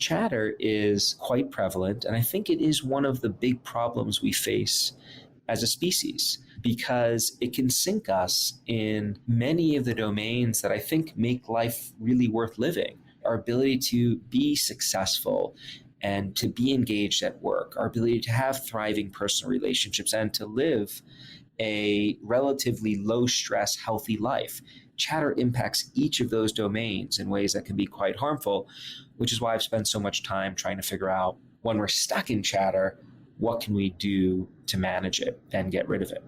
chatter is quite prevalent, and I think it is one of the big problems we face as a species because it can sink us in many of the domains that I think make life really worth living. Our ability to be successful and to be engaged at work, our ability to have thriving personal relationships, and to live a relatively low stress, healthy life. Chatter impacts each of those domains in ways that can be quite harmful, which is why I've spent so much time trying to figure out when we're stuck in chatter, what can we do to manage it and get rid of it?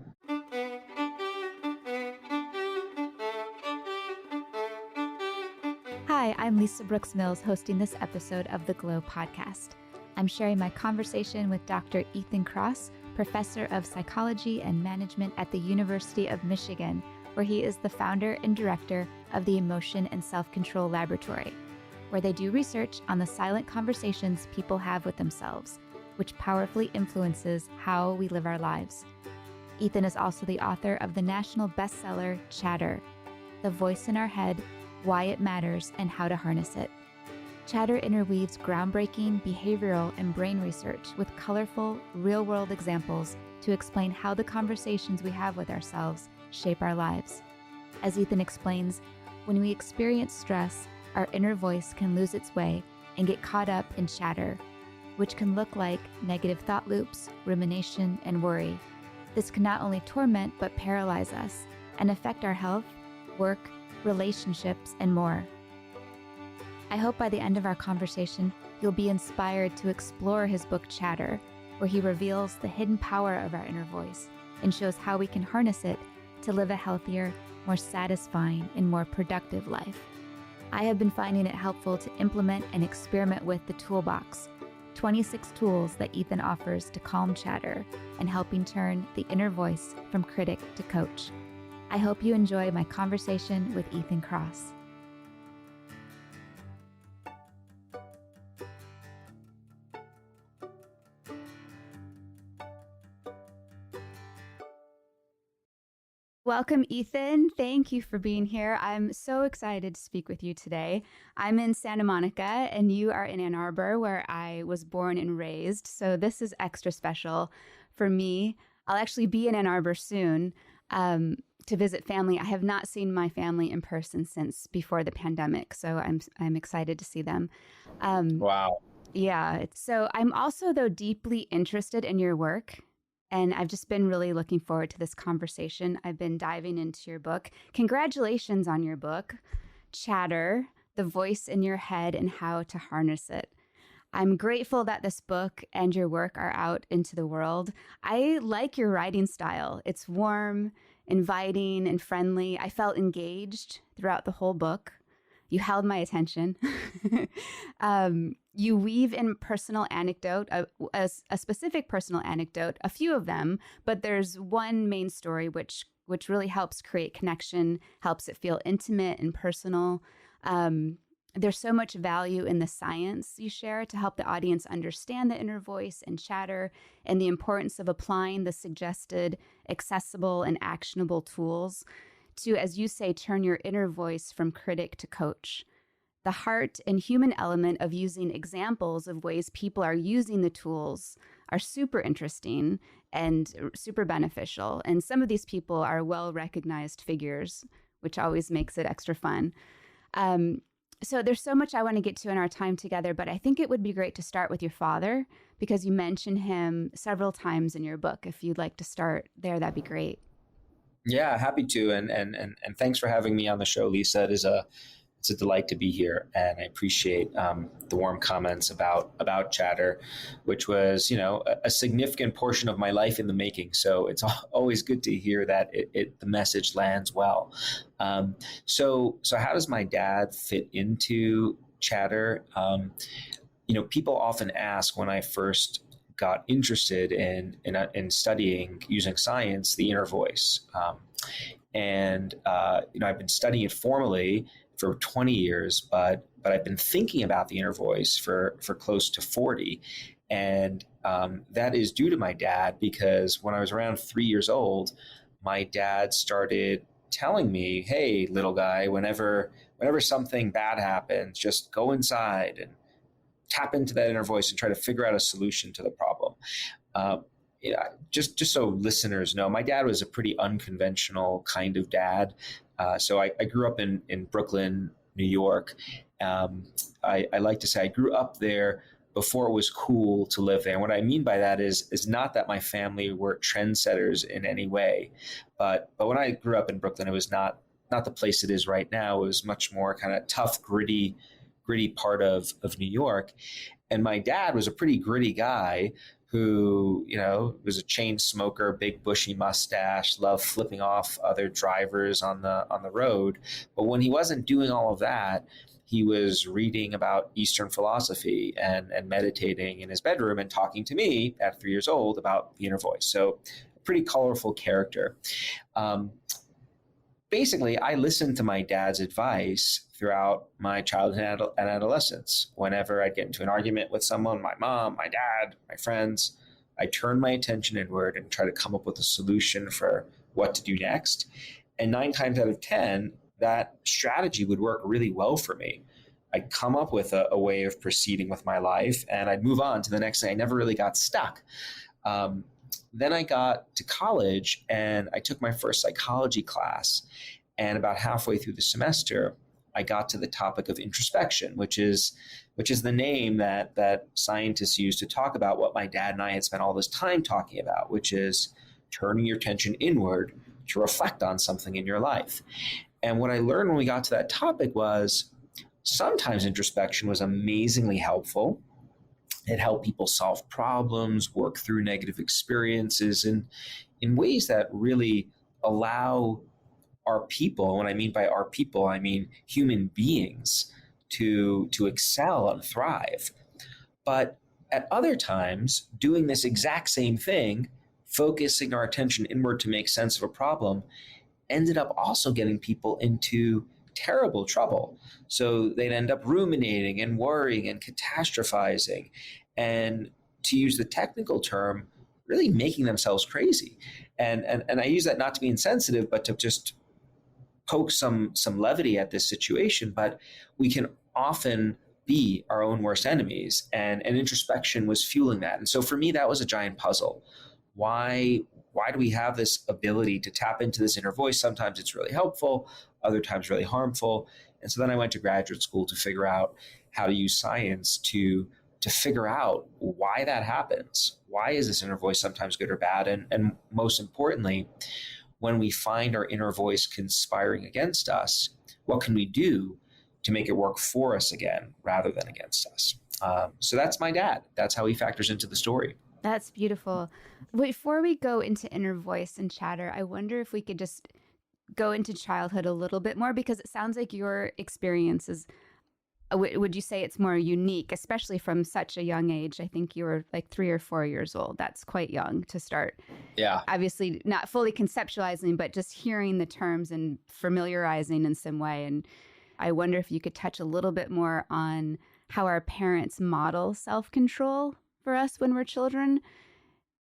Hi, I'm Lisa Brooks Mills, hosting this episode of the Glow podcast. I'm sharing my conversation with Dr. Ethan Kross, professor of psychology and management at the University of Michigan, where he is the founder and director of the Emotion and Self-Control Laboratory, where they do research on the silent conversations people have with themselves, which powerfully influences how we live our lives. Ethan is also the author of the national bestseller, Chatter, The Voice in Our Head, Why It Matters, and How to Harness It. Chatter interweaves groundbreaking behavioral and brain research with colorful, real-world examples to explain how the conversations we have with ourselves shape our lives. As Ethan explains, when we experience stress, our inner voice can lose its way and get caught up in chatter, which can look like negative thought loops, rumination, and worry. This can not only torment but paralyze us and affect our health, work, relationships, and more. I hope by the end of our conversation, you'll be inspired to explore his book Chatter, where he reveals the hidden power of our inner voice and shows how we can harness it to live a healthier, more satisfying, and more productive life. I have been finding it helpful to implement and experiment with the Toolbox, 26 tools that Ethan offers to calm chatter and helping turn the inner voice from critic to coach. I hope you enjoy my conversation with Ethan Kross. Welcome, Ethan. Thank you for being here. I'm so excited to speak with you today. I'm in Santa Monica, and you are in Ann Arbor, where I was born and raised. So this is extra special for me. I'll actually be in Ann Arbor soon to visit family. I have not seen my family in person since before the pandemic, so I'm excited to see them. Wow. Yeah. So I'm also, though, deeply interested in your work. And I've just been really looking forward to this conversation. I've been diving into your book. Congratulations on your book, Chatter, The Voice in Your Head and How to Harness It. I'm grateful that this book and your work are out into the world. I like your writing style. It's warm, inviting, and friendly. I felt engaged throughout the whole book. You held my attention. You weave in personal anecdote, a specific personal anecdote, a few of them, but there's one main story which really helps create connection, helps it feel intimate and personal. There's so much value in the science you share to help the audience understand the inner voice and chatter and the importance of applying the suggested, accessible, and actionable tools to, as you say, turn your inner voice from critic to coach. The heart and human element of using examples of ways people are using the tools are super interesting and super beneficial. And some of these people are well-recognized figures, which always makes it extra fun. So there's so much I want to get to in our time together, but I think it would be great to start with your father because you mention him several times in your book. If you'd like to start there, that'd be great. Yeah, happy to. And thanks for having me on the show, Lisa. It's a delight to be here, and I appreciate the warm comments about Chatter, which was, a significant portion of my life in the making. So it's always good to hear that the message lands well. So how does my dad fit into Chatter? People often ask when I first got interested in studying using science, the inner voice, and I've been studying it formally for 20 years, but I've been thinking about the inner voice for close to 40. And that is due to my dad, because when I was around 3 years old, my dad started telling me, hey, little guy, whenever something bad happens, just go inside and tap into that inner voice and try to figure out a solution to the problem. Uh, just so listeners know, my dad was a pretty unconventional kind of dad. So I grew up in Brooklyn, New York. I like to say I grew up there before it was cool to live there. And what I mean by that is not that my family were trendsetters in any way, but when I grew up in Brooklyn, it was not the place it is right now. It was much more kind of tough, gritty part of New York. And my dad was a pretty gritty guy who, was a chain smoker, big bushy mustache, loved flipping off other drivers on the road. But when he wasn't doing all of that, he was reading about Eastern philosophy and meditating in his bedroom and talking to me at 3 years old about the inner voice. So a pretty colorful character. Basically, I listened to my dad's advice throughout my childhood and adolescence. Whenever I'd get into an argument with someone, my mom, my dad, my friends, I turned my attention inward and try to come up with a solution for what to do next. And 9 times out of 10, that strategy would work really well for me. I'd come up with a way of proceeding with my life, and I'd move on to the next thing. I never really got stuck. Then I got to college and I took my first psychology class. And about halfway through the semester, I got to the topic of introspection, which is the name that scientists use to talk about what my dad and I had spent all this time talking about, which is turning your attention inward to reflect on something in your life. And what I learned when we got to that topic was sometimes introspection was amazingly helpful. It helped people solve problems, work through negative experiences in ways that really allow our people, when I mean by our people, I mean human beings, to excel and thrive. But at other times, doing this exact same thing, focusing our attention inward to make sense of a problem, ended up also getting people into terrible trouble. So they'd end up ruminating and worrying and catastrophizing, and to use the technical term, really making themselves crazy. And I use that not to be insensitive, but to just poke some levity at this situation. But we can often be our own worst enemies, and introspection was fueling that. And so for me, that was a giant puzzle. Why do we have this ability to tap into this inner voice? Sometimes it's really helpful, other times really harmful. And so then I went to graduate school to figure out how to use science to figure out why that happens. Why is this inner voice sometimes good or bad? And most importantly, when we find our inner voice conspiring against us, what can we do to make it work for us again rather than against us? So that's my dad. That's how he factors into the story. That's beautiful. Before we go into inner voice and chatter, I wonder if we could just go into childhood a little bit more, because it sounds like your experience is, would you say it's more unique, especially from such a young age? I think you were like 3 or 4 years old. That's quite young to start. Yeah. Obviously not fully conceptualizing, but just hearing the terms and familiarizing in some way. And I wonder if you could touch a little bit more on how our parents model self-control for us when we're children,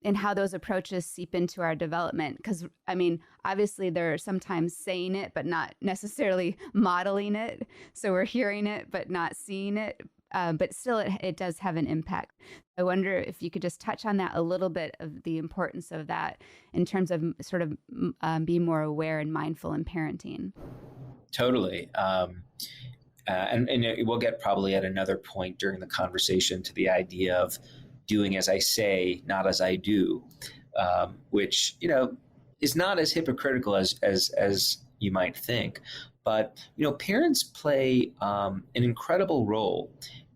and how those approaches seep into our development. Because, I mean, obviously they're sometimes saying it, but not necessarily modeling it. So we're hearing it, but not seeing it. But still, it does have an impact. I wonder if you could just touch on that a little bit, of the importance of that in terms of sort of being more aware and mindful in parenting. Totally. And we'll get probably at another point during the conversation to the idea of doing as I say, not as I do, which, is not as hypocritical as you might think. But, parents play an incredible role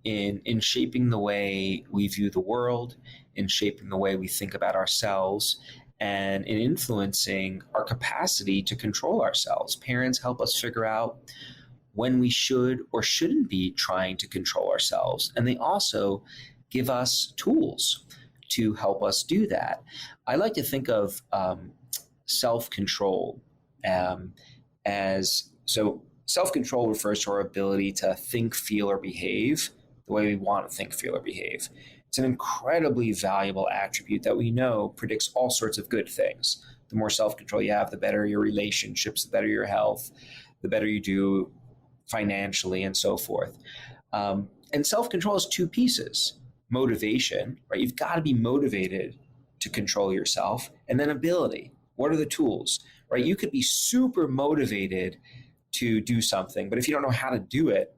in shaping the way we view the world, in shaping the way we think about ourselves, and in influencing our capacity to control ourselves. Parents help us figure out when we should or shouldn't be trying to control ourselves. And they also give us tools to help us do that. I like to think of self-control as, so self-control refers to our ability to think, feel, or behave the way we want to think, feel, or behave. It's an incredibly valuable attribute that we know predicts all sorts of good things. The more self-control you have, the better your relationships, the better your health, the better you do financially, and so forth. And self-control is two pieces. Motivation, right? You've got to be motivated to control yourself. And then ability. What are the tools, right? You could be super motivated to do something, but if you don't know how to do it,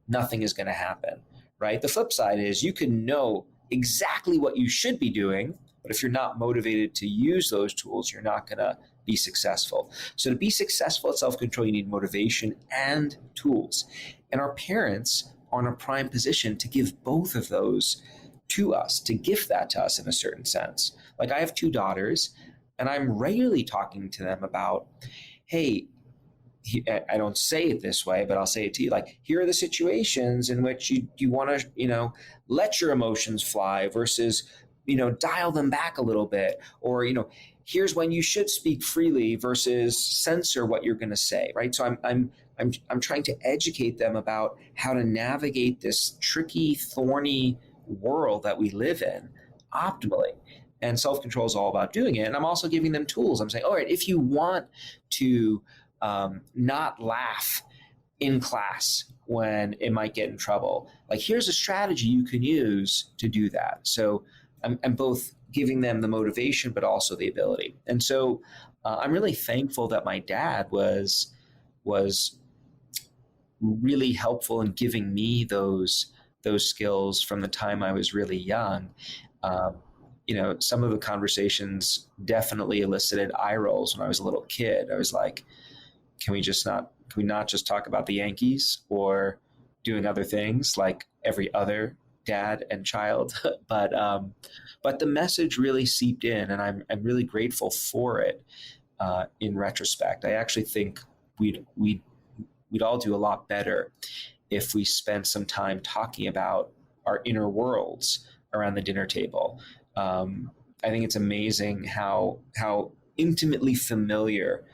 nothing is going to happen, right? The flip side is you can know exactly what you should be doing, but if you're not motivated to use those tools, you're not going to be successful. So to be successful at self-control, you need motivation and tools. And our parents are in a prime position to give both of those to us, to gift that to us in a certain sense. Like I have two daughters, and I'm regularly talking to them about, hey, I don't say it this way, but I'll say it to you. Like, here are the situations in which you want to, let your emotions fly versus, dial them back a little bit. Or, here's when you should speak freely versus censor what you're going to say. Right. So I'm trying to educate them about how to navigate this tricky, thorny world that we live in optimally. And self-control is all about doing it. And I'm also giving them tools. I'm saying, all right, if you want to not laugh in class when it might get in trouble, like here's a strategy you can use to do that. So I'm both giving them the motivation, but also the ability. And so I'm really thankful that my dad was really helpful in giving me those skills from the time I was really young. Some of the conversations definitely elicited eye rolls when I was a little kid. I was like, can we not just talk about the Yankees or doing other things like every other dad and child? But the message really seeped in, and I'm really grateful for it. In retrospect, I actually think we'd all do a lot better if we spent some time talking about our inner worlds around the dinner table. I think it's amazing how intimately familiar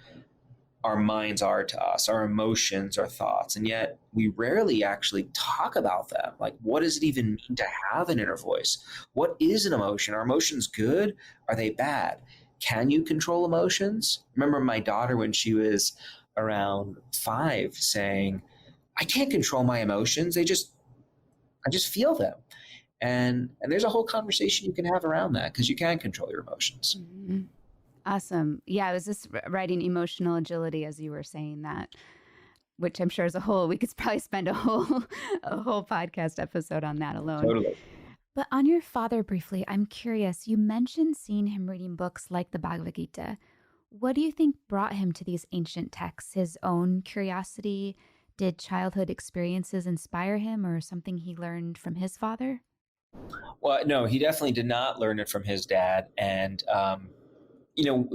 our minds are to us, our emotions, our thoughts, and yet we rarely actually talk about them. Like, what does it even mean to have an inner voice? What is an emotion? Are emotions good? Are they bad? Can you control emotions? I remember my daughter when she was around 5 saying, I can't control my emotions. I just feel them. And there's a whole conversation you can have around that because you can control your emotions. Mm-hmm. Awesome. Yeah, I was just writing emotional agility as you were saying that, which I'm sure is we could probably spend a whole podcast episode on that alone. Totally. But on your father briefly, I'm curious, you mentioned seeing him reading books like the Bhagavad Gita. What do you think brought him to these ancient texts? His own curiosity? Did childhood experiences inspire him or something he learned from his father? Well, no, he definitely did not learn it from his dad. And,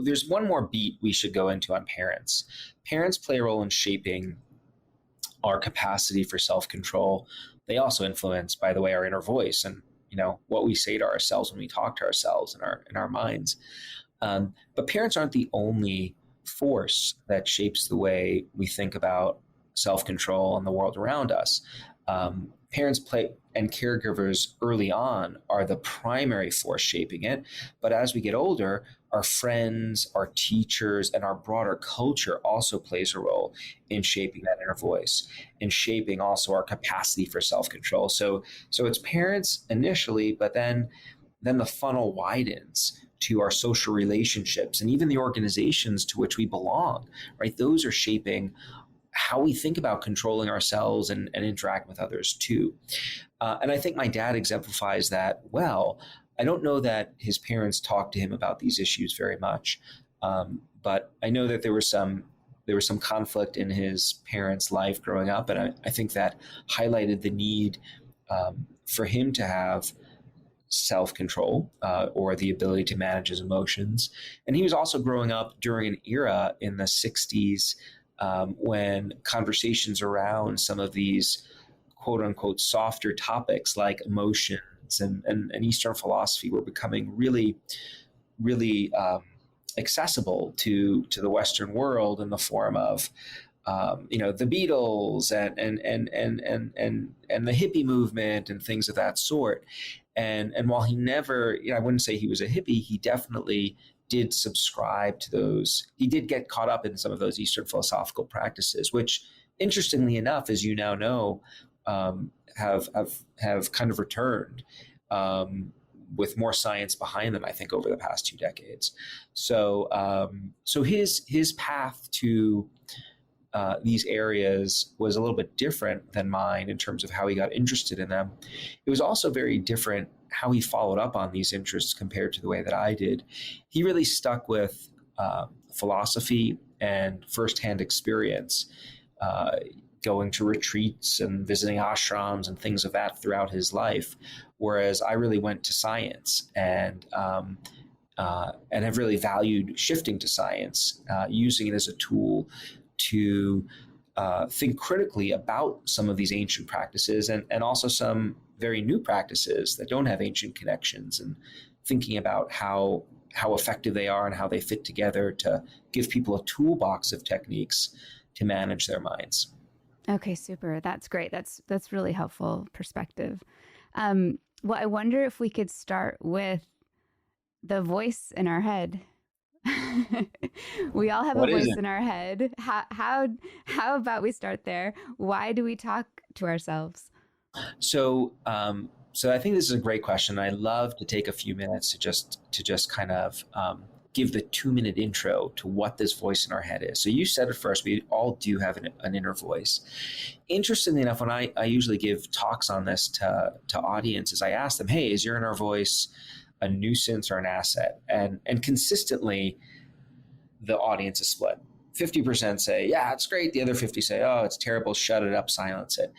there's one more beat we should go into on parents. Parents play a role in shaping our capacity for self-control. They also influence, by the way, our inner voice and, what we say to ourselves when we talk to ourselves in our minds. But parents aren't the only force that shapes the way we think about self-control and the world around us. Parents play and caregivers early on are the primary force shaping it. But as we get older, our friends, our teachers, and our broader culture also plays a role in shaping that inner voice, in shaping also our capacity for self-control. So it's parents initially, but then the funnel widens to our social relationships and even the organizations to which we belong, right? Those are shaping how we think about controlling ourselves and interact with others too. And I think my dad exemplifies that well. I don't know that his parents talked to him about these issues very much, but I know that there was some conflict in his parents' life growing up, and I think that highlighted the need for him to have self-control or the ability to manage his emotions. And he was also growing up during an era in the 60s when conversations around some of these quote unquote softer topics like emotions and Eastern philosophy were becoming really, really accessible to the Western world in the form of the Beatles and the hippie movement and things of that sort. And while he never, I wouldn't say he was a hippie, he definitely did subscribe to those. He did get caught up in some of those Eastern philosophical practices, which, interestingly enough, as you now know, have kind of returned, with more science behind them, I think, over the past 2 decades. So his path to these areas was a little bit different than mine in terms of how he got interested in them. It was also very different how he followed up on these interests compared to the way that I did. He really stuck with philosophy and firsthand experience, going to retreats and visiting ashrams and things of that throughout his life, whereas I really went to science and have really valued shifting to science, using it as a tool to think critically about some of these ancient practices and also some very new practices that don't have ancient connections, and thinking about how effective they are and how they fit together to give people a toolbox of techniques to manage their minds. Okay, super. That's great. That's really helpful perspective. Well, I wonder if we could start with the voice in our head. We all have What a is voice it? in our head. How about we start there? Why do we talk to ourselves? So I think this is a great question. I love to take a few minutes to just kind of give the 2 minute intro to what this voice in our head is. So you said it first. We all do have an inner voice. Interestingly enough, when I usually give talks on this to audiences, I ask them, "Hey, is your inner voice a nuisance or an asset?" And consistently, the audience is split. 50% say, "Yeah, it's great." The other 50 say, "Oh, it's terrible. Shut it up. Silence it."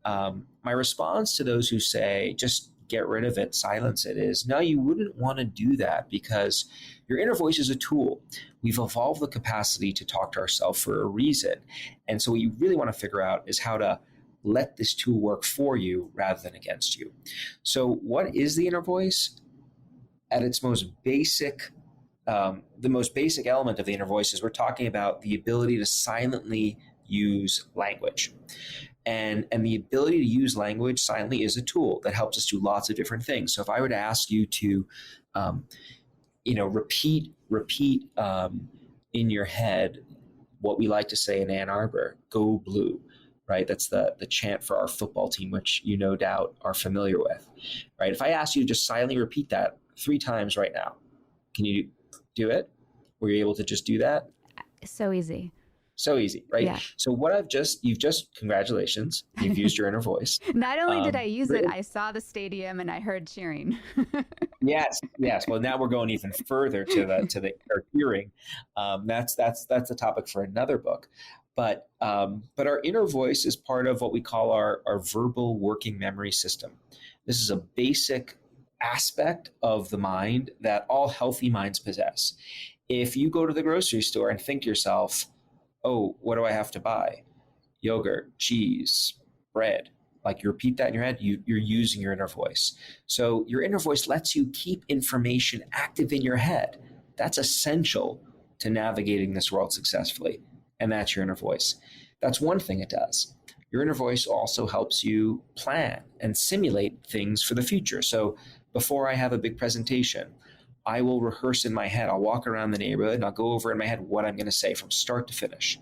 My response to those who say, "Just get rid of it, silence it," is, no, you wouldn't want to do that, because your inner voice is a tool. We've evolved the capacity to talk to ourselves for a reason. And so what you really want to figure out is how to let this tool work for you rather than against you. So what is the inner voice? At its most basic, the most basic element of the inner voice is we're talking about the ability to silently use language. And the ability to use language silently is a tool that helps us do lots of different things. So if I were to ask you to, repeat in your head what we like to say in Ann Arbor, "Go Blue," right? That's the chant for our football team, which you no doubt are familiar with, right? If I asked you to just silently repeat that 3 times right now, can you do it? Were you able to just do that? So easy. So easy, right? Yeah. So what congratulations, you've used your inner voice. Not only did I use it, Really? I saw the stadium and I heard cheering. Yes, yes. Well, now we're going even further to the our hearing. That's a topic for another book. But our inner voice is part of what we call our verbal working memory system. This is a basic aspect of the mind that all healthy minds possess. If you go to the grocery store and think to yourself, "Oh, what do I have to buy? Yogurt, cheese, bread." Like, you repeat that in your head, you're using your inner voice. So your inner voice lets you keep information active in your head. That's essential to navigating this world successfully. And that's your inner voice. That's one thing it does. Your inner voice also helps you plan and simulate things for the future. So before I have a big presentation, I will rehearse in my head. I'll walk around the neighborhood and I'll go over in my head what I'm going to say from start to finish.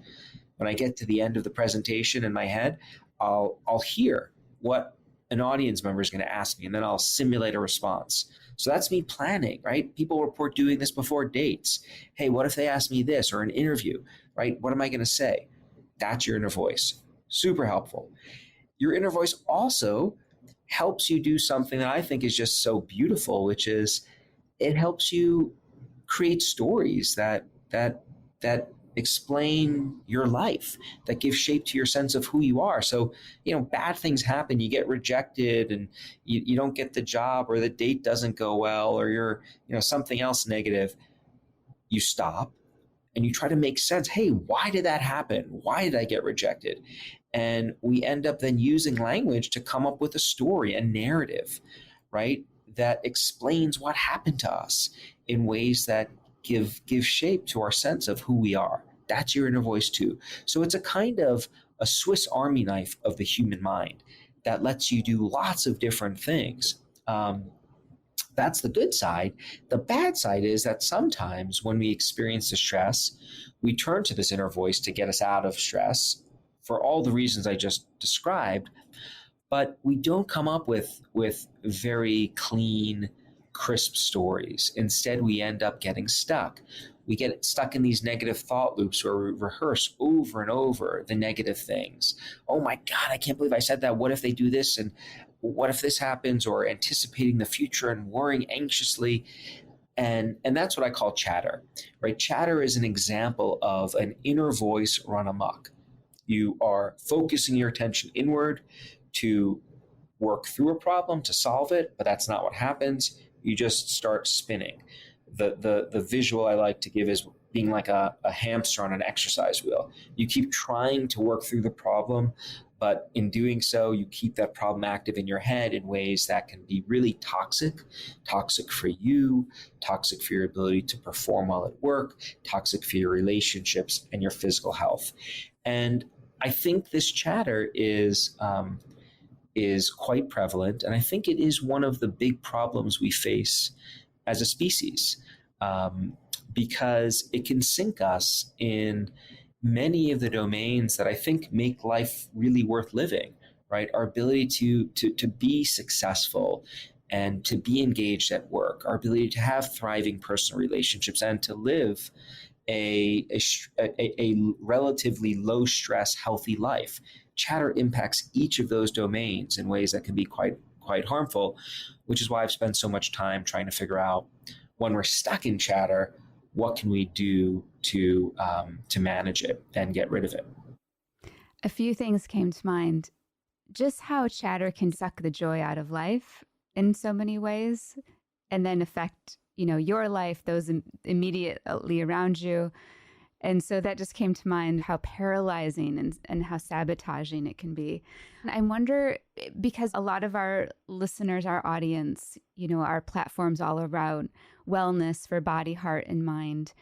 When I get to the end of the presentation in my head, I'll hear what an audience member is going to ask me, and then I'll simulate a response. So that's me planning, right? People report doing this before dates. Hey, what if they ask me this, or an interview, right? What am I going to say? That's your inner voice. Super helpful. Your inner voice also helps you do something that I think is just so beautiful, which is it helps you create stories that explain your life, that give shape to your sense of who you are. So, bad things happen. You get rejected and you don't get the job, or the date doesn't go well, or you're, something else negative. You stop and you try to make sense. Hey, why did that happen? Why did I get rejected? And we end up then using language to come up with a story, a narrative, right? That explains what happened to us in ways that give shape to our sense of who we are. That's your inner voice too. So it's a kind of a Swiss Army knife of the human mind that lets you do lots of different things. That's the good side. The bad side is that sometimes when we experience distress, we turn to this inner voice to get us out of stress for all the reasons I just described. but we don't come up with very clean, crisp stories. Instead, we end up getting stuck. We get stuck in these negative thought loops where we rehearse over and over the negative things. Oh my God, I can't believe I said that. What if they do this? And what if this happens? Or anticipating the future and worrying anxiously. And that's what I call chatter, right? Chatter is an example of an inner voice run amok. You are focusing your attention inward to work through a problem, to solve it, but that's not what happens. You just start spinning. The visual I like to give is being like a hamster on an exercise wheel. You keep trying to work through the problem, but in doing so, you keep that problem active in your head in ways that can be really toxic for you, toxic for your ability to perform well at work, toxic for your relationships and your physical health. And I think this chatter is quite prevalent, and I think it is one of the big problems we face as a species, because it can sink us in many of the domains that I think make life really worth living. Right, our ability to be successful and to be engaged at work, our ability to have thriving personal relationships, and to live a relatively low stress, healthy life. Chatter impacts each of those domains in ways that can be quite harmful, which is why I've spent so much time trying to figure out, when we're stuck in chatter, what can we do to manage it and get rid of it. A few things came to mind. Just how chatter can suck the joy out of life in so many ways, and then affect, your life, those immediately around you. And so that just came to mind, how paralyzing and how sabotaging it can be. And I wonder, because a lot of our listeners, our audience, our platforms all around wellness for body, heart, and mind.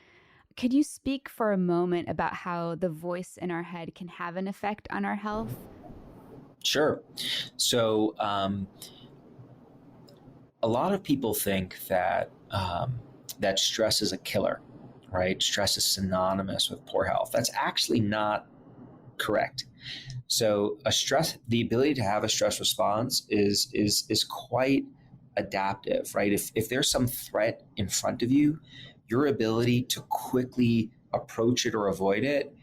Could you speak for a moment about how the voice in our head can have an effect on our health? Sure. So a lot of people think that that stress is a killer, right? Stress is synonymous with poor health. That's actually not correct. So the ability to have a stress response is quite adaptive, right? If there's some threat in front of you, your ability to quickly approach it or avoid it,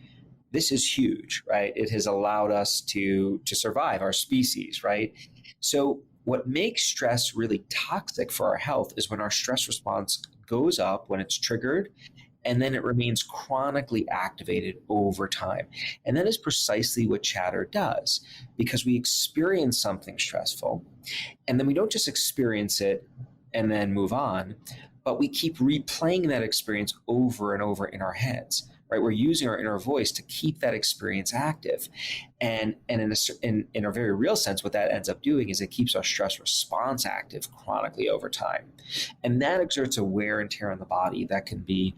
this is huge, right? It has allowed us to survive, our species, right? So what makes stress really toxic for our health is when our stress response goes up when it's triggered, and then it remains chronically activated over time. And that is precisely what chatter does, because we experience something stressful, and then we don't just experience it and then move on, but we keep replaying that experience over and over in our heads. Right, we're using our inner voice to keep that experience active, and in a very real sense, what that ends up doing is it keeps our stress response active chronically over time, and that exerts a wear and tear on the body that can be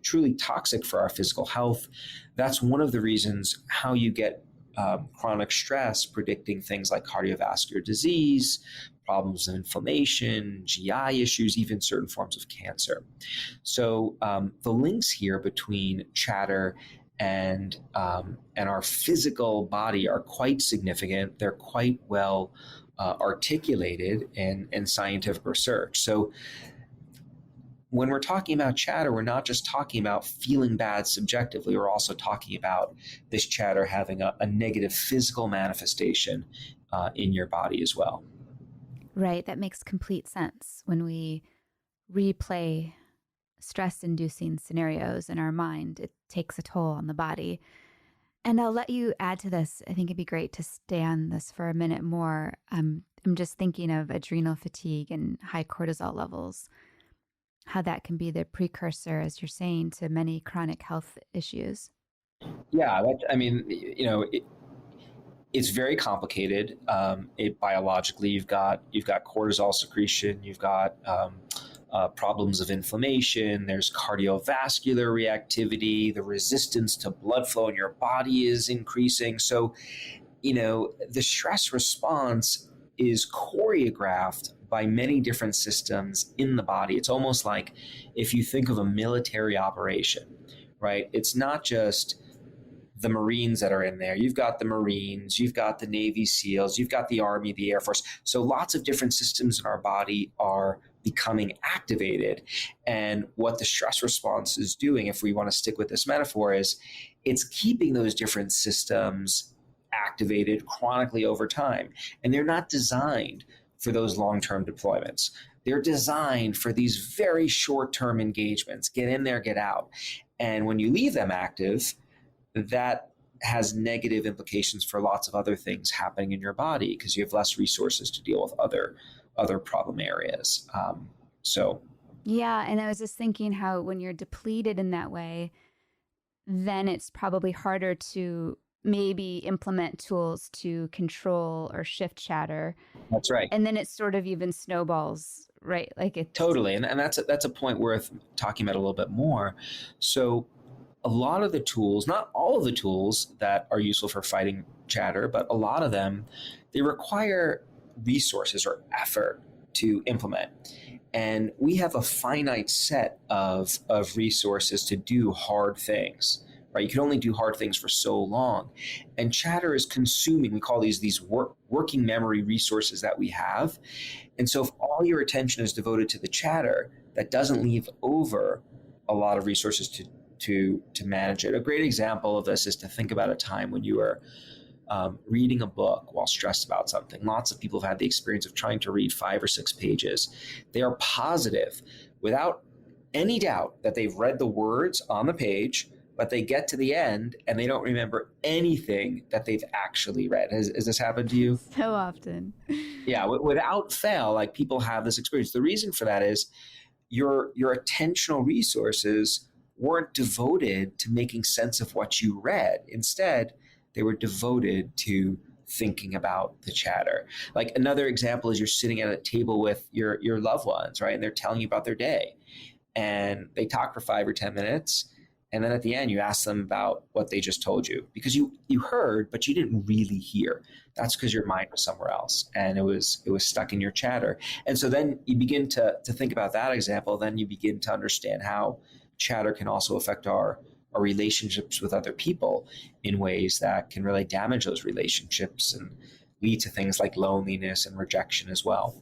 truly toxic for our physical health. That's one of the reasons how you get chronic stress predicting things like cardiovascular disease, problems of inflammation, GI issues, even certain forms of cancer. So the links here between chatter and our physical body are quite significant. They're quite well articulated in scientific research. So when we're talking about chatter, we're not just talking about feeling bad subjectively. We're also talking about this chatter having a negative physical manifestation in your body as well. Right. That makes complete sense. When we replay stress-inducing scenarios in our mind, it takes a toll on the body. And I'll let you add to this. I think it'd be great to stay on this for a minute more. I'm just thinking of adrenal fatigue and high cortisol levels, how that can be the precursor, as you're saying, to many chronic health issues. Yeah, it's very complicated. Biologically, you've got cortisol secretion, you've got problems of inflammation. There's cardiovascular reactivity. The resistance to blood flow in your body is increasing. So, the stress response is choreographed by many different systems in the body. It's almost like if you think of a military operation, right? It's not just the Marines that are in there. You've got the Marines, you've got the Navy SEALs, you've got the Army, the Air Force. So lots of different systems in our body are becoming activated. And what the stress response is doing, if we want to stick with this metaphor, is it's keeping those different systems activated chronically over time. And they're not designed for those long-term deployments. They're designed for these very short-term engagements. Get in there, get out. And when you leave them active, that has negative implications for lots of other things happening in your body because you have less resources to deal with other problem areas. Yeah, and I was just thinking how when you're depleted in that way, then it's probably harder to maybe implement tools to control or shift chatter. That's right. And then it sort of even snowballs, right? Like it's Totally. And that's a point worth talking about a little bit more. So a lot of the tools, not all of the tools that are useful for fighting chatter, but a lot of them, they require resources or effort to implement. And we have a finite set of resources to do hard things, right? You can only do hard things for so long. And chatter is consuming, we call these working memory resources that we have. And so if all your attention is devoted to the chatter, that doesn't leave over a lot of resources to manage it. A great example of this is to think about a time when you were reading a book while stressed about something. Lots of people have had the experience of trying to read 5 or 6 pages. They are positive, without any doubt, that they've read the words on the page, but they get to the end and they don't remember anything that they've actually read. Has this happened to you? so often. Yeah, without fail, like people have this experience. The reason for that is your attentional resources weren't devoted to making sense of what you read. Instead, they were devoted to thinking about the chatter. Like another example is you're sitting at a table with your loved ones, right? And they're telling you about their day. And they talk for 5 or 10 minutes. And then at the end, you ask them about what they just told you because you heard, but you didn't really hear. That's because your mind was somewhere else and it was stuck in your chatter. And so then you begin to think about that example. Then you begin to understand how chatter can also affect our relationships with other people in ways that can really damage those relationships and lead to things like loneliness and rejection as well.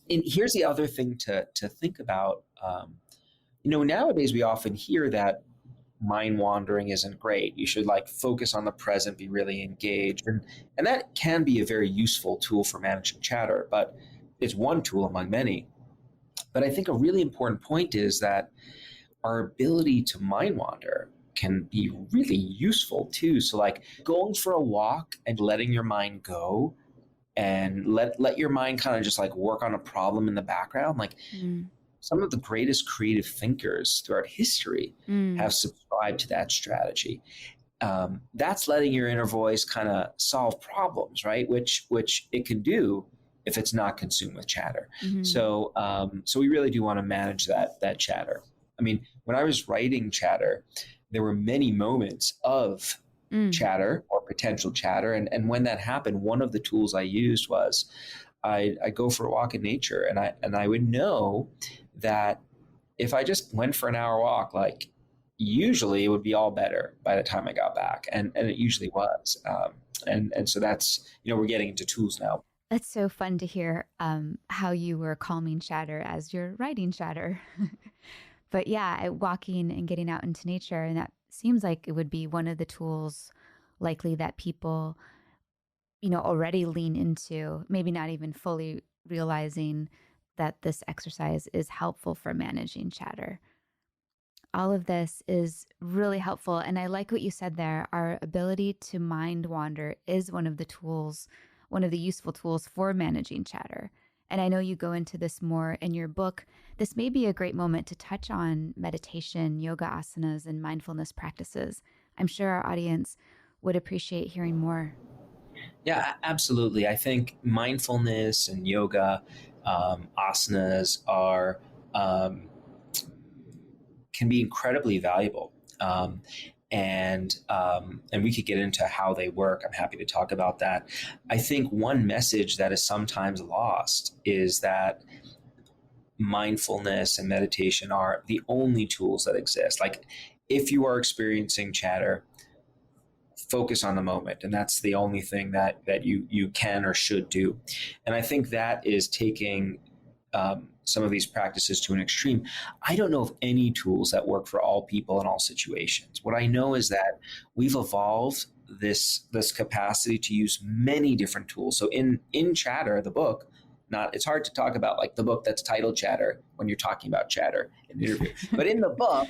And here's the other thing to think about. Nowadays we often hear that mind wandering isn't great. You should focus on the present, be really engaged. And that can be a very useful tool for managing chatter, but it's one tool among many. But I think a really important point is that our ability to mind wander can be really useful too. So going for a walk and letting your mind go and let your mind kind of just work on a problem in the background. Some of the greatest creative thinkers throughout history have subscribed to that strategy. That's letting your inner voice kind of solve problems, right? Which it can do if it's not consumed with chatter. Mm-hmm. So we really do want to manage that chatter. I mean, when I was writing chatter, there were many moments of chatter or potential chatter. And when that happened, one of the tools I used was I go for a walk in nature, and I would know that if I just went for an hour walk, usually it would be all better by the time I got back. And it usually was. And so that's, we're getting into tools now. That's so fun to hear how you were calming chatter as you're writing chatter. But yeah, walking and getting out into nature, and that seems like it would be one of the tools likely that people, already lean into, maybe not even fully realizing that this exercise is helpful for managing chatter. All of this is really helpful. And I like what you said there. Our ability to mind wander is one of the tools, one of the useful tools for managing chatter. And I know you go into this more in your book. This may be a great moment to touch on meditation, yoga asanas, and mindfulness practices. I'm sure our audience would appreciate hearing more. Yeah, absolutely. I think mindfulness and yoga, asanas are can be incredibly valuable. And we could get into how they work. I'm happy to talk about that. I think one message that is sometimes lost is that mindfulness and meditation are the only tools that exist. If you are experiencing chatter, focus on the moment, and that's the only thing that you can or should do. And I think that is taking some of these practices to an extreme. I don't know of any tools that work for all people in all situations. What I know is that we've evolved this capacity to use many different tools. So in Chatter, the book, not it's hard to talk about like the book that's titled Chatter when you're talking about Chatter in an interview, but in the book,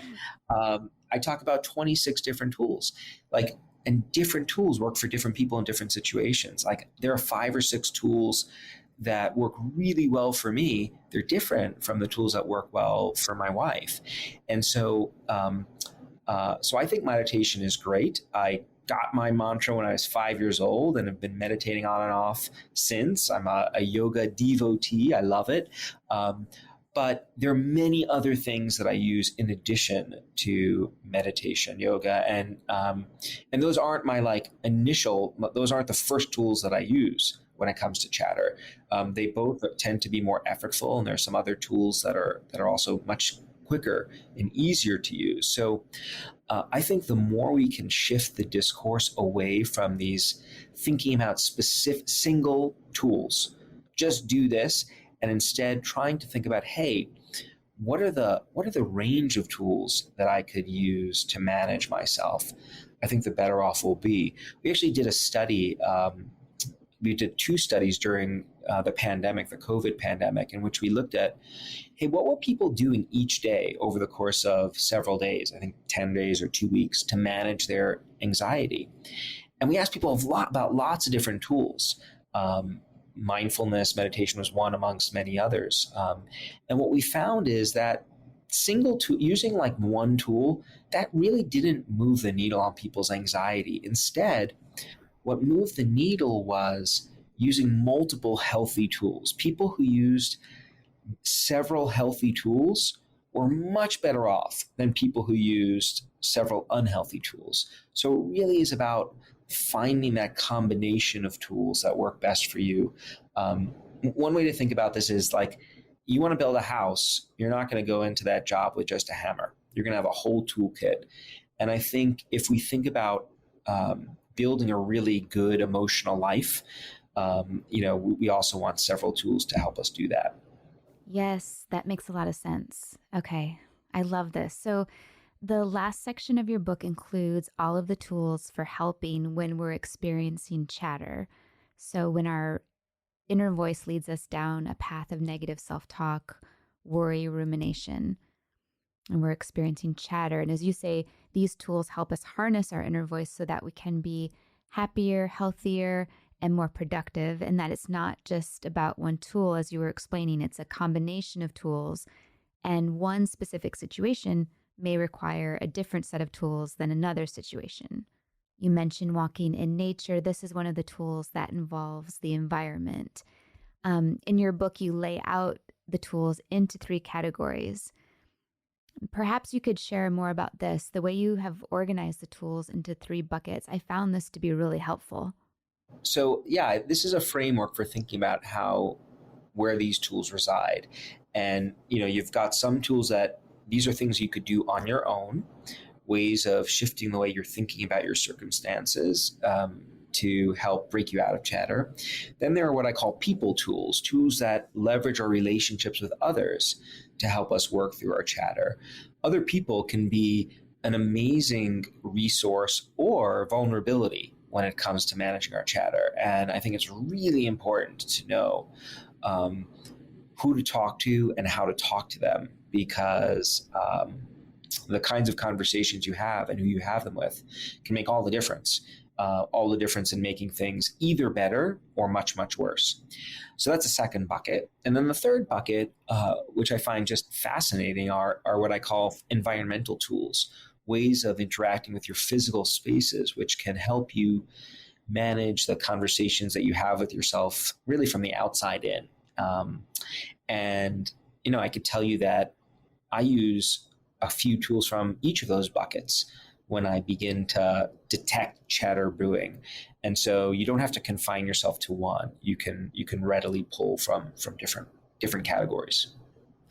I talk about 26 different tools, like, and different tools work for different people in different situations. Like there are 5 or 6 tools that work really well for me. They're different from the tools that work well for my wife. And so I think meditation is great. I got my mantra when I was 5 years old and have been meditating on and off since. I'm a yoga devotee. I love it. But there are many other things that I use in addition to meditation, yoga, and those aren't my those aren't the first tools that I use when it comes to Chatter. They both tend to be more effortful, and there's some other tools that are also much quicker and easier to use. So I think the more we can shift the discourse away from these thinking about specific single tools, just do this, and instead trying to think about, hey, what are the range of tools that I could use to manage myself? I think the better off we'll be. We actually did a study. We did 2 studies during the pandemic, the COVID pandemic, in which we looked at, hey, what were people doing each day over the course of several days, I think 10 days or 2 weeks, to manage their anxiety? And we asked people about lots of different tools. Mindfulness, meditation was one amongst many others. And what we found is that single tool, using like one tool, that really didn't move the needle on people's anxiety. Instead, what moved the needle was using multiple healthy tools. People who used several healthy tools were much better off than people who used several unhealthy tools. So it really is about finding that combination of tools that work best for you. One way to think about this is like, you want to build a house, you're not going to go into that job with just a hammer. You're going to have a whole toolkit. And I think if we think about building a really good emotional life, we also want several tools to help us do that. Yes, that makes a lot of sense. Okay, I love this. So the last section of your book includes all of the tools for helping when we're experiencing chatter. So when our inner voice leads us down a path of negative self-talk, worry, rumination, and we're experiencing chatter. And as you say, these tools help us harness our inner voice so that we can be happier, healthier, and more productive. And that it's not just about one tool, as you were explaining, it's a combination of tools. And one specific situation may require a different set of tools than another situation. You mentioned walking in nature. This is one of the tools that involves the environment. In your book, you lay out the tools into 3 categories. Perhaps you could share more about this. The way you have organized the tools into 3 buckets, I found this to be really helpful. So yeah, this is a framework for thinking about where these tools reside. And you've got some tools that these are things you could do on your own, ways of shifting the way you're thinking about your circumstances to help break you out of chatter. Then there are what I call people tools, tools that leverage our relationships with others to help us work through our chatter. Other people can be an amazing resource or vulnerability when it comes to managing our chatter. And I think it's really important to know who to talk to and how to talk to them, because the kinds of conversations you have and who you have them with can make all the difference in making things either better or much, much worse. So that's the second bucket. And then the third bucket, which I find just fascinating, are what I call environmental tools, ways of interacting with your physical spaces, which can help you manage the conversations that you have with yourself really from the outside in. And I could tell you that I use a few tools from each of those buckets when I begin to detect chatter brewing. And so you don't have to confine yourself to one. You can readily pull from different categories.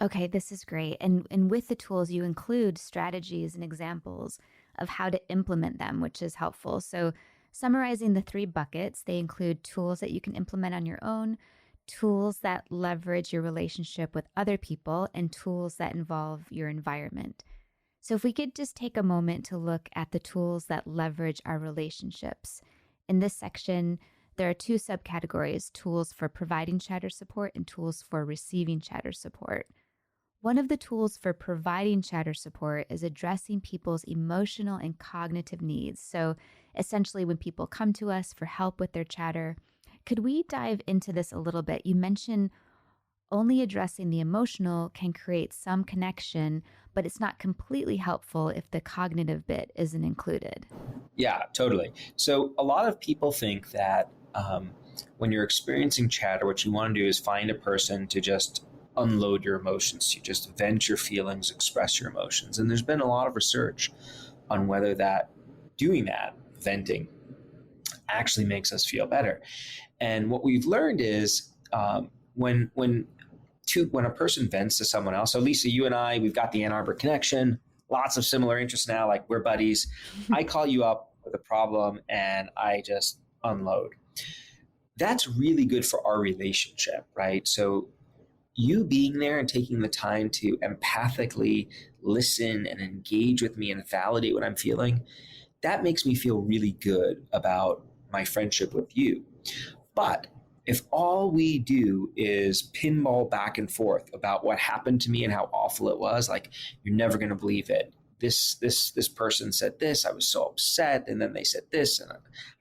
Okay, this is great. And with the tools, you include strategies and examples of how to implement them, which is helpful. So Summarizing the three buckets, they include tools that you can implement on your own, tools that leverage your relationship with other people, and tools that involve your environment. So, if we could just take a moment to look at the tools that leverage our relationships. In this section, there are two subcategories: tools for providing chatter support and tools for receiving chatter support. One of the tools for providing chatter support is addressing people's emotional and cognitive needs. So, essentially, when people come to us for help with their chatter, could we dive into this a little bit? You mentioned only addressing the emotional can create some connection, but it's not completely helpful if the cognitive bit isn't included. Yeah, totally. So a lot of people think that when you're experiencing chatter, what you want to do is find a person to just unload your emotions, to just vent your feelings, express your emotions. And there's been a lot of research on whether that doing that, venting, actually makes us feel better. And what we've learned is when a person vents to someone else. So Lisa, you and I, we've got the Ann Arbor connection, lots of similar interests now, like we're buddies. I call you up with a problem and I just unload. That's really good for our relationship, right? So you being there and taking the time to empathically listen and engage with me and validate what I'm feeling, that makes me feel really good about my friendship with you. But if all we do is pinball back and forth about what happened to me and how awful it was, like, you're never going to believe it. This person said this, I was so upset, and then they said this, and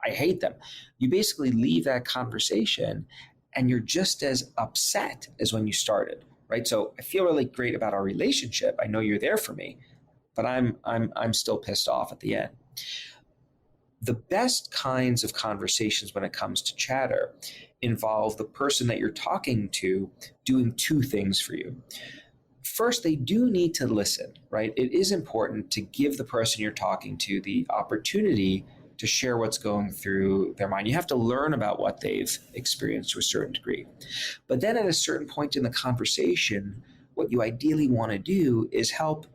I hate them. You basically leave that conversation and you're just as upset as when you started, right? So I feel really great about our relationship. I know you're there for me, but I'm still pissed off at the end. The best kinds of conversations when it comes to chatter involve the person that you're talking to doing two things for you. First, they do need to listen, right? It is important to give the person you're talking to the opportunity to share what's going through their mind. You have to learn about what they've experienced to a certain degree. But then at a certain point in the conversation, what you ideally want to do is help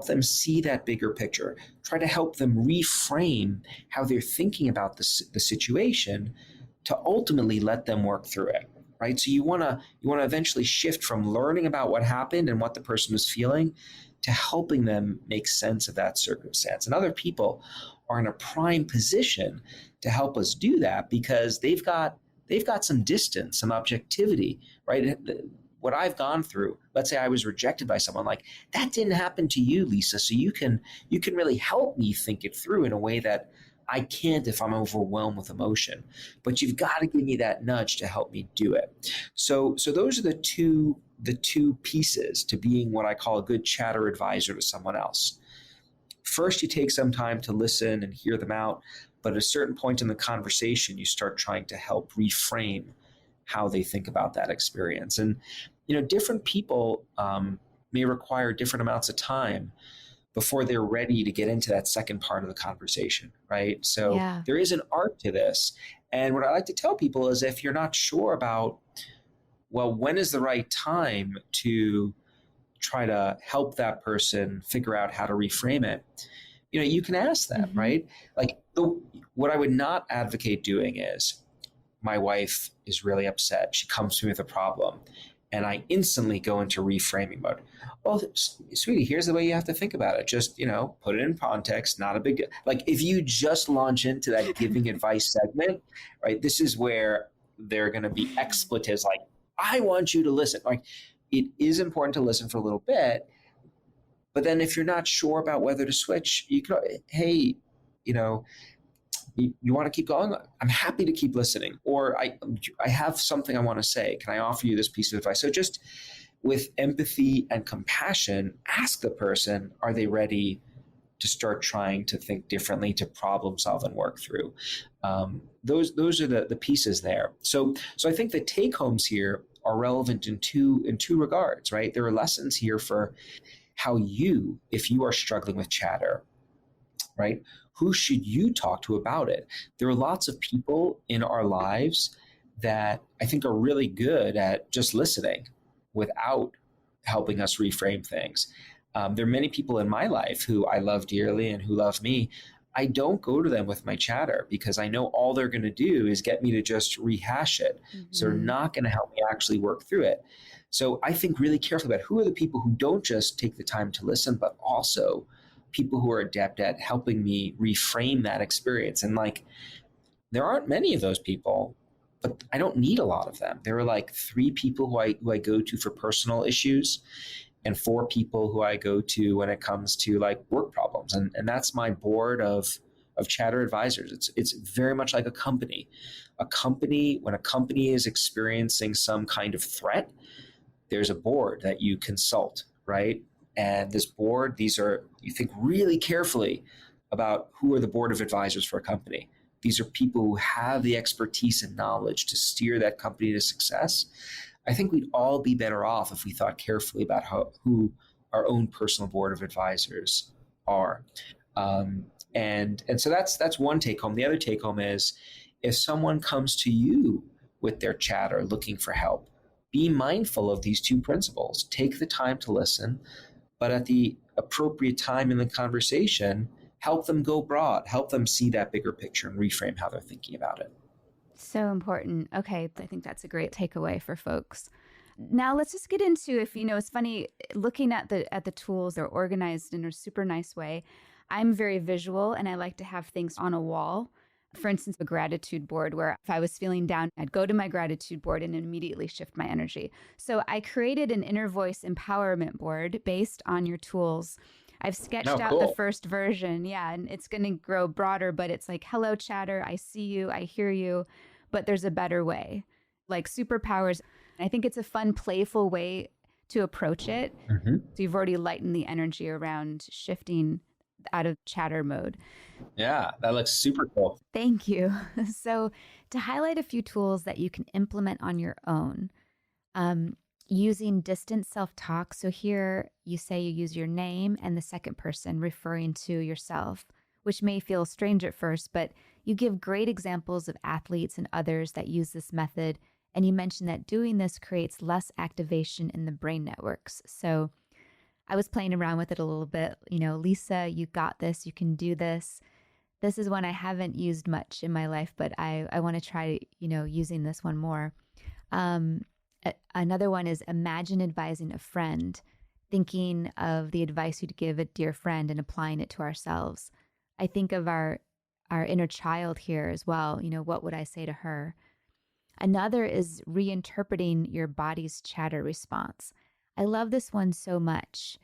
them see that bigger picture. Try to help them reframe how they're thinking about the situation to ultimately let them work through it, right? So you want to eventually shift from learning about what happened and what the person was feeling to helping them make sense of that circumstance. And other people are in a prime position to help us do that because they've got some distance, some objectivity, right? What I've gone through, let's say I was rejected by someone, like, that didn't happen to you, Lisa. So you can really help me think it through in a way that I can't if I'm overwhelmed with emotion. But you've got to give me that nudge to help me do it. So those are the two pieces to being what I call a good chatter advisor to someone else. First, you take some time to listen and hear them out, but at a certain point in the conversation, you start trying to help reframe how they think about that experience. And, different people may require different amounts of time before they're ready to get into that second part of the conversation, right? So Yeah. there is an art to this. And what I like to tell people is if you're not sure about, well, when is the right time to try to help that person figure out how to reframe it, you can ask them, Mm-hmm. right? Like, what I would not advocate doing is, my wife is really upset. She comes to me with a problem, and I instantly go into reframing mode. Well, sweetie, here's the way you have to think about it. Just, put it in context, not a big deal. Like, if you just launch into that giving advice segment, right, this is where there are going to be expletives like, I want you to listen. Like, it is important to listen for a little bit, but then if you're not sure about whether to switch, you can, hey, you want to keep going? I'm happy to keep listening. Or I have something I want to say. Can I offer you this piece of advice? So just with empathy and compassion, ask the person, are they ready to start trying to think differently, to problem solve and work through? Those are the pieces there. So I think the take homes here are relevant in two regards, right? There are lessons here for how you, if you are struggling with chatter, right? Who should you talk to about it? There are lots of people in our lives that I think are really good at just listening without helping us reframe things. There are many people in my life who I love dearly and who love me, I don't go to them with my chatter because I know all they're going to do is get me to just rehash it. So they're Mm-hmm. not going to help me actually work through it. So I think really carefully about who are the people who don't just take the time to listen, but also people who are adept at helping me reframe that experience. And like, there aren't many of those people, but I don't need a lot of them. There are like three people who I go to for personal issues and four people who I go to when it comes to like work problems. And that's my board of chatter advisors. It's very much like a company. A company, when a company is experiencing some kind of threat, there's a board that you consult, right? And this board, you think really carefully about who are the board of advisors for a company. These are people who have the expertise and knowledge to steer that company to success. I think we'd all be better off if we thought carefully about who our own personal board of advisors are. And so that's one take home. The other take home is if someone comes to you with their chatter looking for help, be mindful of these two principles. Take the time to listen, but at the appropriate time in the conversation, help them go broad, help them see that bigger picture and reframe how they're thinking about it. So important. Okay, I think that's a great takeaway for folks. Now let's just get into, if it's funny looking at the tools, they're organized in a super nice way. I'm very visual and I like to have things on a wall. For instance, a gratitude board where if I was feeling down, I'd go to my gratitude board and immediately shift my energy. So I created an inner voice empowerment board based on your tools. I've sketched Oh, out the cool. first version. Yeah. And it's going to grow broader, but it's like, hello, chatter. I see you. I hear you. But there's a better way, like superpowers. I think it's a fun, playful way to approach it. Mm-hmm. So you've already lightened the energy around shifting out of chatter mode. Yeah, that looks super cool. Thank you. So, to highlight a few tools that you can implement on your own, um, using distant self talk. So, here you say you use your name and the second person referring to yourself, which may feel strange at first, but you give great examples of athletes and others that use this method. And you mentioned that doing this creates less activation in the brain networks. So, I was playing around with it a little bit. Lisa, you got this. You can do this. This is one I haven't used much in my life, but I want to try, using this one more. Another one is imagine advising a friend, thinking of the advice you'd give a dear friend and applying it to ourselves. I think of our inner child here as well. What would I say to her? Another is reinterpreting your body's chatter response. I love this one so much.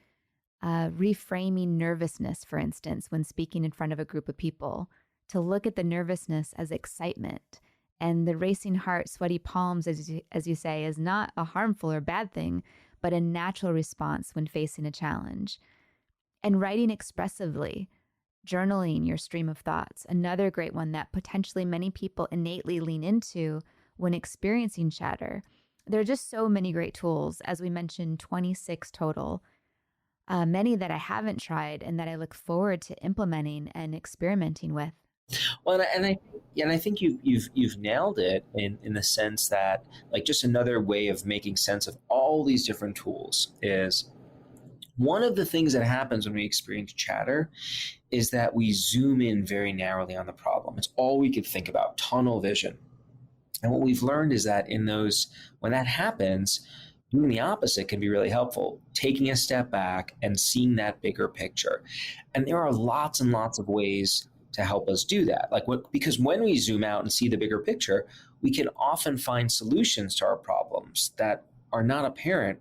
Reframing nervousness, for instance, when speaking in front of a group of people, to look at the nervousness as excitement. And the racing heart, sweaty palms, as you say, is not a harmful or bad thing, but a natural response when facing a challenge. And writing expressively, journaling your stream of thoughts, another great one that potentially many people innately lean into when experiencing chatter. There are just so many great tools, as we mentioned, 26 total. Many that I haven't tried and that I look forward to implementing and experimenting with. Well, and I think you've nailed it in the sense that like just another way of making sense of all these different tools is one of the things that happens when we experience chatter is that we zoom in very narrowly on the problem. It's all we could think about, tunnel vision. And what we've learned is that when that happens, doing the opposite can be really helpful, taking a step back and seeing that bigger picture. And there are lots and lots of ways to help us do that. Because when we zoom out and see the bigger picture, we can often find solutions to our problems that are not apparent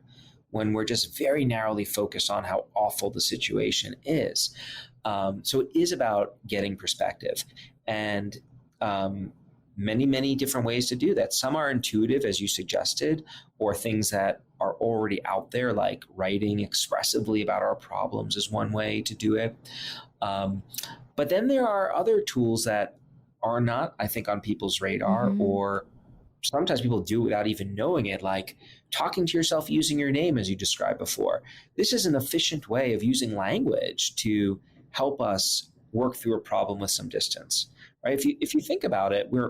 when we're just very narrowly focused on how awful the situation is. So it is about getting perspective. And many, many different ways to do that. Some are intuitive, as you suggested, or things that are already out there, like writing expressively about our problems is one way to do it. But then there are other tools that are not, I think, on people's radar, Mm-hmm. or sometimes people do it without even knowing it, like talking to yourself using your name, as you described before. This is an efficient way of using language to help us work through a problem with some distance. Right? If you think about it, we're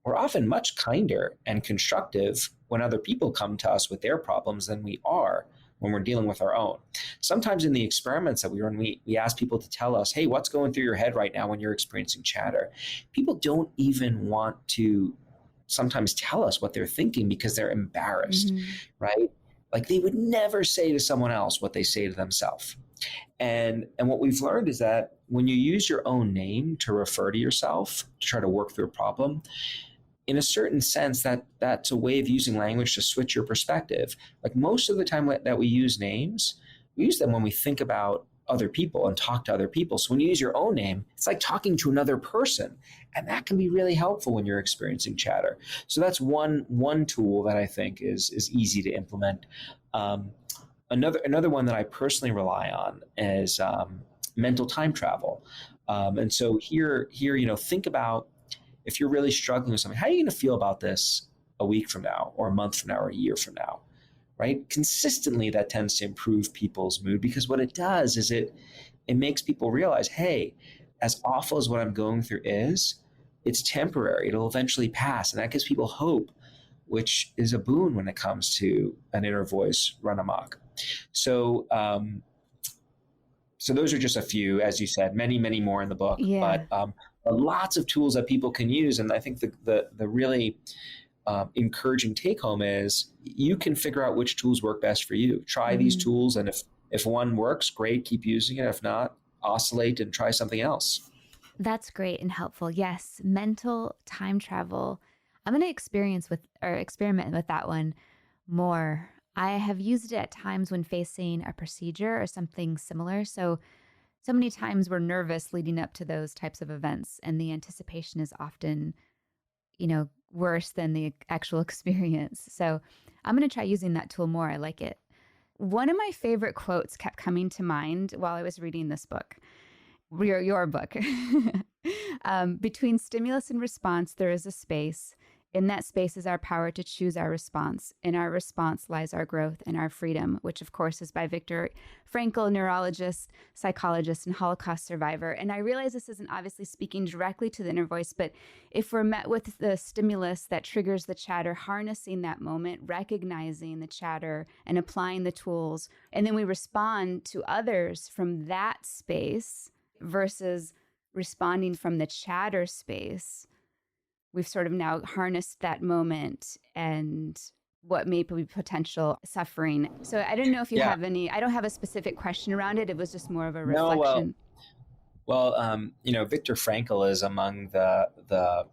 often much kinder and constructive when other people come to us with their problems than we are when we're dealing with our own. Sometimes in the experiments that we run, we ask people to tell us, hey, what's going through your head right now when you're experiencing chatter? People don't even want to sometimes tell us what they're thinking because they're embarrassed, right? Like they would never say to someone else what they say to themselves. And what we've learned is that when you use your own name to refer to yourself, to try to work through a problem, in a certain sense, that's a way of using language to switch your perspective. Like most of the time that we use names, we use them when we think about other people and talk to other people. So when you use your own name, it's like talking to another person. And that can be really helpful when you're experiencing chatter. So that's one tool that I think is easy to implement. Another one that I personally rely on is mental time travel. And so here, think about if you're really struggling with something, how are you going to feel about this a week from now or a month from now or a year from now, right? Consistently, that tends to improve people's mood because what it does is it makes people realize, hey, as awful as what I'm going through is, it's temporary. It'll eventually pass. And that gives people hope, which is a boon when it comes to an inner voice run amok. So, so those are just a few, as you said, many, many more in the book, but lots of tools that people can use. And I think the really encouraging take home is you can figure out which tools work best for you. Try these tools. And if one works, great, keep using it. If not, oscillate and try something else. That's great and helpful. Yes. Mental time travel. I'm going to experiment with that one more. I have used it at times when facing a procedure or something similar. So many times we're nervous leading up to those types of events, and the anticipation is often, worse than the actual experience. So I'm going to try using that tool more. I like it. One of my favorite quotes kept coming to mind while I was reading this book, your book. Between stimulus and response, there is a space. In that space is our power to choose our response. In our response lies our growth and our freedom, which of course is by Viktor Frankl, neurologist, psychologist, and Holocaust survivor. And I realize this isn't obviously speaking directly to the inner voice, but if we're met with the stimulus that triggers the chatter, harnessing that moment, recognizing the chatter and applying the tools, and then we respond to others from that space versus responding from the chatter space, we've sort of now harnessed that moment and what may be potential suffering. So I don't know if you have any, I don't have a specific question around it. It was just more of a reflection. Viktor Frankl is among the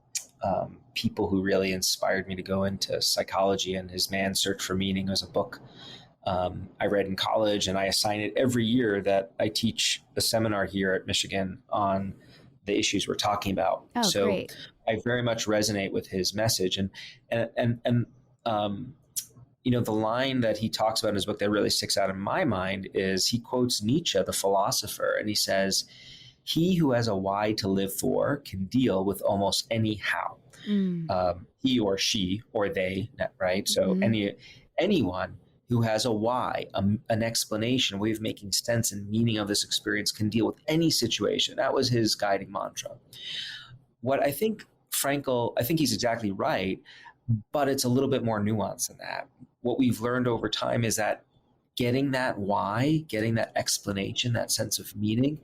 people who really inspired me to go into psychology, and his Man's Search for Meaning was a book I read in college, and I assign it every year that I teach a seminar here at Michigan on the issues we're talking about. So great. I very much resonate with his message, and the line that he talks about in his book that really sticks out in my mind is he quotes Nietzsche, the philosopher, and he says, "He who has a why to live for can deal with almost any how." He or she or they, right? So anyone who has a why, an explanation, a way of making sense and meaning of this experience can deal with any situation. That was his guiding mantra. What I think I think he's exactly right, but it's a little bit more nuanced than that. What we've learned over time is that getting that why, getting that explanation, that sense of meaning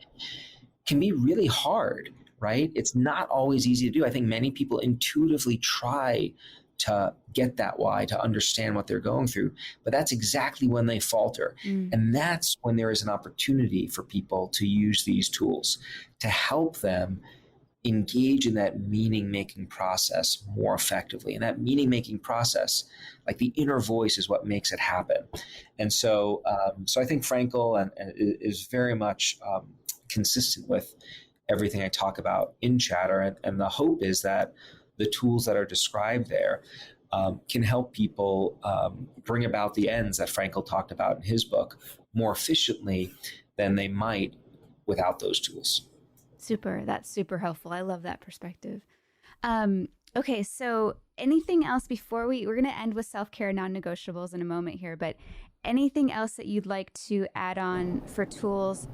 can be really hard, right? It's not always easy to do. I think many people intuitively try to get that why, to understand what they're going through, but that's exactly when they falter. And that's when there is an opportunity for people to use these tools to help them engage in that meaning-making process more effectively. And that meaning-making process, like the inner voice, is what makes it happen. And so I think Frankl is very much consistent with everything I talk about in Chatter. And the hope is that the tools that are described there can help people bring about the ends that Frankl talked about in his book more efficiently than they might without those tools. Super. That's super helpful. I love that perspective. Okay, so anything else before we're going to end with self-care non-negotiables in a moment here, but anything else that you'd like to add on for tools?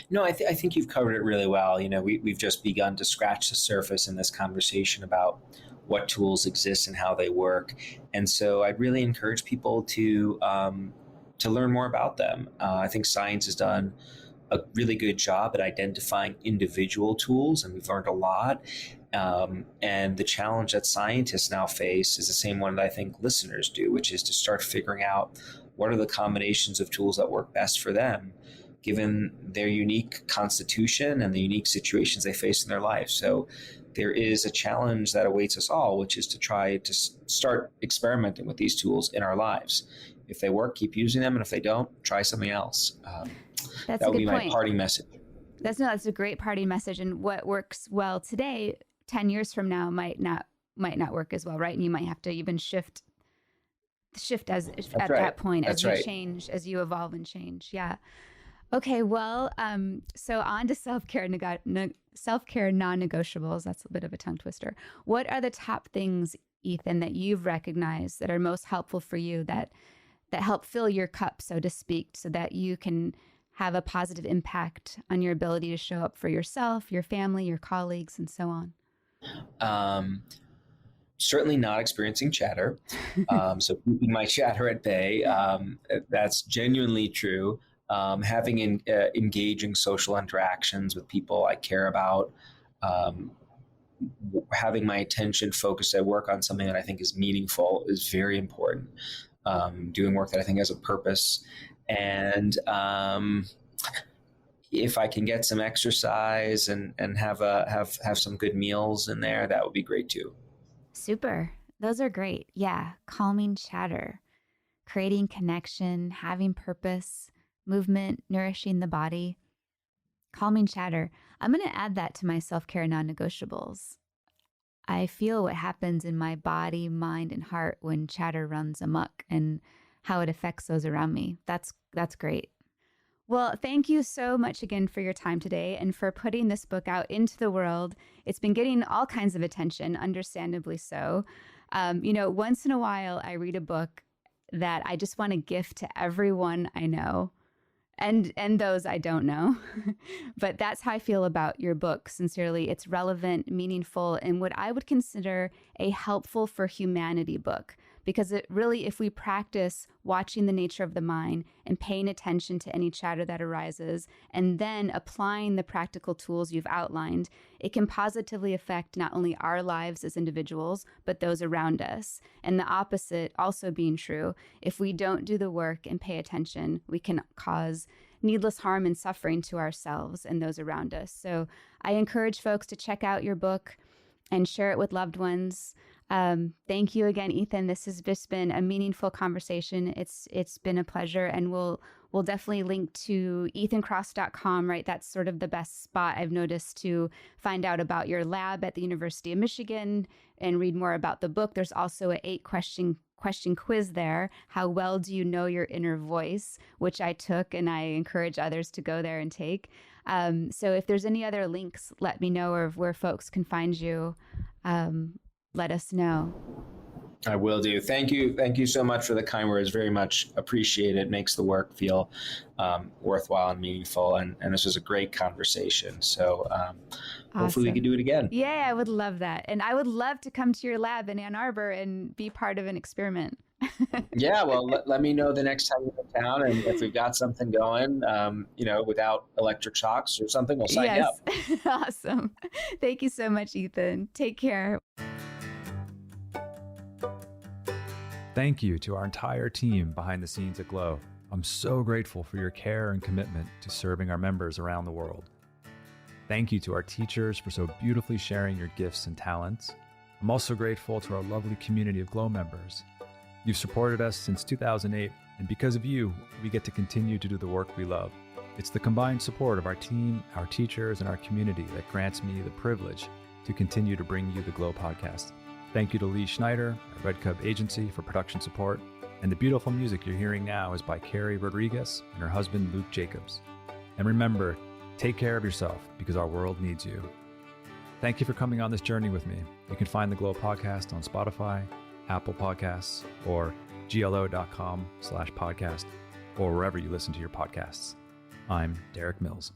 No, I think you've covered it really well. We've just begun to scratch the surface in this conversation about what tools exist and how they work. And so I'd really encourage people to to learn more about them. I think science has done a really good job at identifying individual tools, and we've learned a lot. And the challenge that scientists now face is the same one that I think listeners do, which is to start figuring out what are the combinations of tools that work best for them, given their unique constitution and the unique situations they face in their life. So there is a challenge that awaits us all, which is to try to start experimenting with these tools in our lives. If they work, keep using them. And if they don't, try something else. That's that a would good be point. my parting message. That's a great parting message. And what works well today, 10 years from now, might not work as well, right? And you might have to even shift as at that point as you change, as you evolve and change. Yeah. Okay. Well, so on to self-care non-negotiables. That's a bit of a tongue twister. What are the top things, Ethan, that you've recognized that are most helpful for you that help fill your cup, so to speak, so that you can have a positive impact on your ability to show up for yourself, your family, your colleagues, and so on? Certainly not experiencing chatter. So keeping my chatter at bay, that's genuinely true. Having engaging social interactions with people I care about, having my attention focused at work on something that I think is meaningful is very important. Doing work that I think has a purpose, and if I can get some exercise and have some good meals in there, that would be great too. Super. Those are great. Yeah. Calming chatter, creating connection, having purpose, movement, nourishing the body. Calming chatter. I'm going to add that to my self-care non-negotiables. I feel what happens in my body, mind, and heart when chatter runs amok and how it affects those around me. That's great. Well, thank you so much again for your time today and for putting this book out into the world. It's been getting all kinds of attention, understandably so. Once in a while, I read a book that I just want to gift to everyone I know and those I don't know. But that's how I feel about your book. Sincerely, it's relevant, meaningful, and what I would consider a helpful for humanity book. Because it really, if we practice watching the nature of the mind and paying attention to any chatter that arises, and then applying the practical tools you've outlined, it can positively affect not only our lives as individuals, but those around us. And the opposite also being true. If we don't do the work and pay attention, we can cause needless harm and suffering to ourselves and those around us. So I encourage folks to check out your book and share it with loved ones. Thank you again, Ethan. This has just been a meaningful conversation. It's been a pleasure, and we'll definitely link to ethankross.com, right? That's sort of the best spot I've noticed to find out about your lab at the University of Michigan and read more about the book. There's also a 8-question quiz there. How well do you know your inner voice, which I took, and I encourage others to go there and take. So if there's any other links, let me know, or where folks can find you. Let us know. I will do. Thank you. Thank you so much for the kind words. Very much appreciate it. Makes the work feel worthwhile and meaningful. And this was a great conversation. So hopefully we can do it again. Yeah, I would love that. And I would love to come to your lab in Ann Arbor and be part of an experiment. Yeah, well, let me know the next time you're in town, and if we've got something going, without electric shocks or something, we'll sign you up. Awesome. Thank you so much, Ethan. Take care. Thank you to our entire team behind the scenes at Glow. I'm so grateful for your care and commitment to serving our members around the world. Thank you to our teachers for so beautifully sharing your gifts and talents. I'm also grateful to our lovely community of Glow members. You've supported us since 2008, and because of you, we get to continue to do the work we love. It's the combined support of our team, our teachers, and our community that grants me the privilege to continue to bring you the Glow podcast. Thank you to Lee Schneider, our Red Cub agency, for production support. And the beautiful music you're hearing now is by Carrie Rodriguez and her husband, Luke Jacobs. And remember, take care of yourself because our world needs you. Thank you for coming on this journey with me. You can find the Glow podcast on Spotify, Apple Podcasts, or glo.com/podcast, or wherever you listen to your podcasts. I'm Derek Mills.